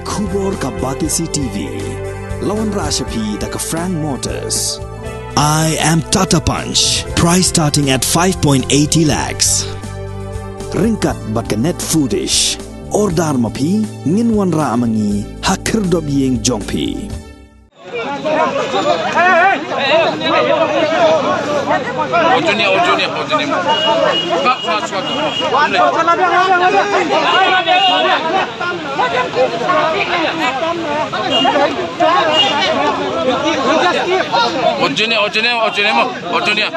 Kubor ka Batisi TV. Lawan Rashapi da ka Frank Motors. I am Tata Punch. Price starting at 5.80 lakhs. Ringkat bat ka Net Foodish. Ordar mapi nginwan ra amangi hakir dob yeng jongpi. Ojunia.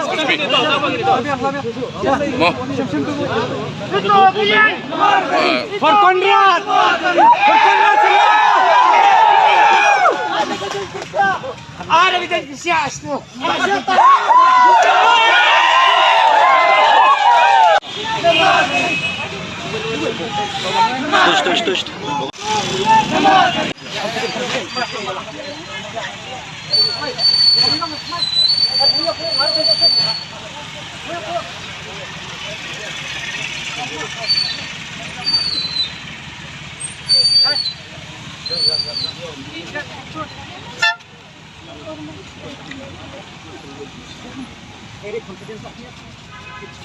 Ada kita sias tu. Tush.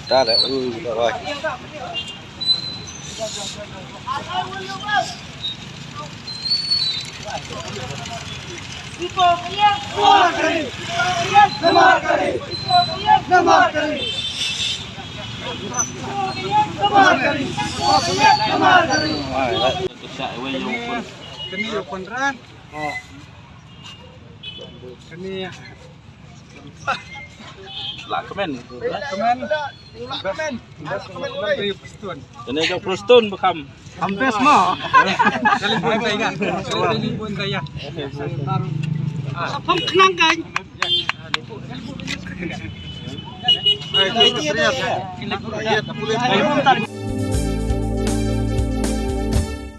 Ra đấy, được rồi. Lah komen. Ini jauh Prostun bekam. Hampir semua. Kalian saya. Apa kenang kan? Ini